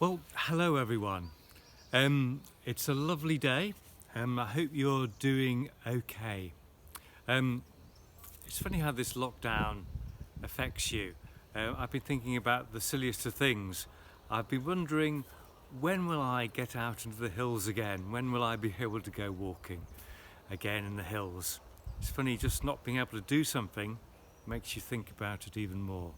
Well, hello everyone. It's a lovely day. I hope you're doing okay. It's funny how this lockdown affects you. I've been thinking about the silliest of things. I've been wondering, when will I get out into the hills again? When will I be able to go walking again in the hills? It's funny, just not being able to do something makes you think about it even more.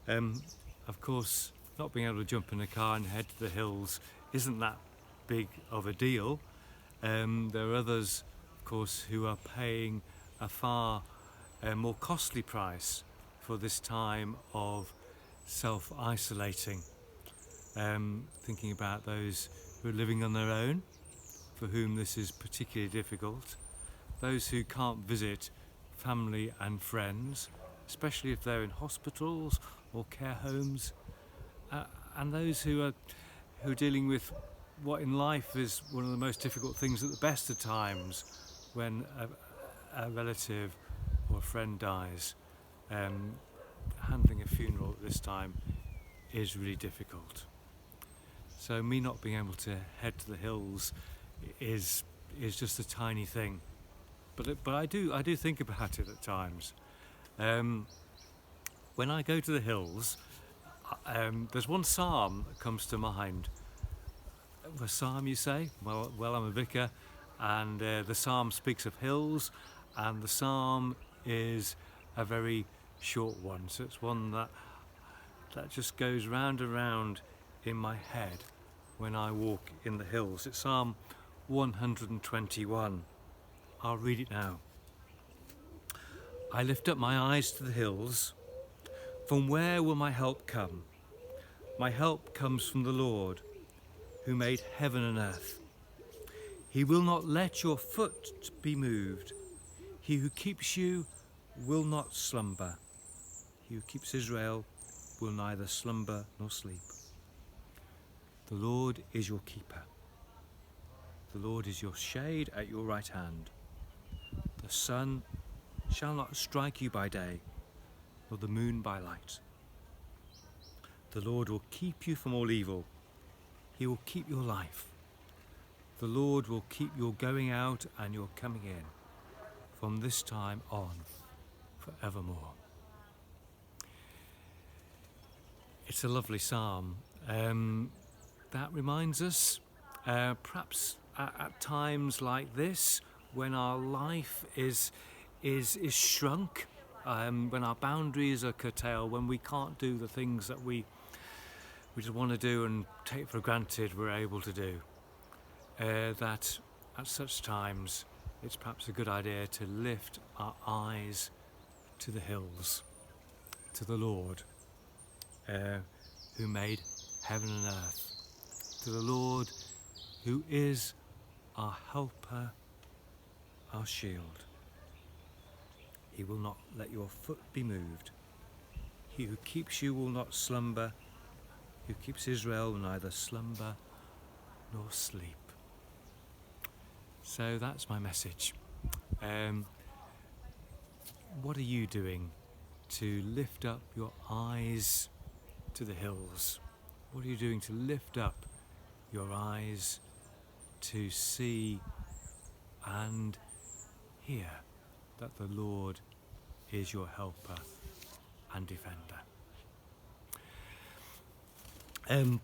Of course, not being able to jump in a car and head to the hills isn't that big of a deal. There are others, of course, who are paying a far more costly price for this time of self-isolating. Thinking about those who are living on their own, for whom this is particularly difficult. Those who can't visit family and friends, especially if they're in hospitals or care homes. And those who are dealing with what in life is one of the most difficult things at the best of times, when a relative or a friend dies. Handling a funeral at this time is really difficult. So me not being able to head to the hills is just a tiny thing, but I do think about it at times. When I go to the hills, there's one psalm that comes to mind. A psalm, you say? Well, I'm a vicar, and the psalm speaks of hills, and the psalm is a very short one, so it's one that just goes round and round in my head when I walk in the hills. It's Psalm 121. I'll read it now. I lift up my eyes to the hills. From where will my help come? My help comes from the Lord, who made heaven and earth. He will not let your foot be moved. He who keeps you will not slumber. He who keeps Israel will neither slumber nor sleep. The Lord is your keeper. The Lord is your shade at your right hand. The sun shall not strike you by day, nor the moon by night. The Lord will keep you from all evil. He will keep your life. The Lord will keep your going out and your coming in from this time on forevermore. It's a lovely psalm. That reminds us, perhaps at times like this, when our life is shrunk, when our boundaries are curtailed, when we can't do the things that we just want to do and take for granted we're able to do, that at such times it's perhaps a good idea to lift our eyes to the hills, to the Lord, who made heaven and earth, to the Lord who is our helper, our shield. He will not let your foot be moved. He who keeps you will not slumber. He who keeps Israel will neither slumber nor sleep. So that's my message. What are you doing to lift up your eyes to the hills? What are you doing to lift up your eyes to see and hear that the Lord is your helper and defender?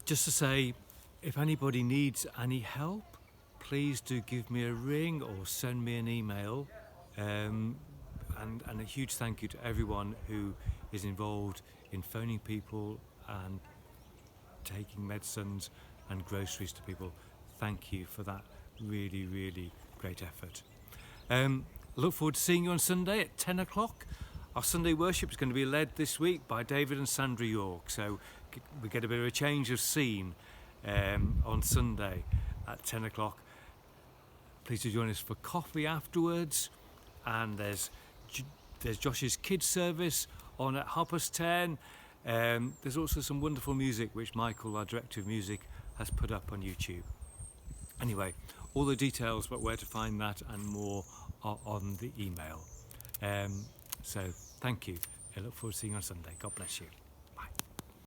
Just to say, if anybody needs any help, please do give me a ring or send me an email. And a huge thank you to everyone who is involved in phoning people and taking medicines and groceries to people. Thank you for that really, really great effort. Look forward to seeing you on Sunday at 10 o'clock. Our Sunday worship is going to be led this week by David and Sandra York, so we get a bit of a change of scene on Sunday at 10 o'clock. Please do join us for coffee afterwards, and there's Josh's kids service on at 10:30. There's also some wonderful music which Michael, our director of music, has put up on YouTube. Anyway, all the details about where to find that and more are on the email. So thank you. I look forward to seeing you on Sunday. God bless you.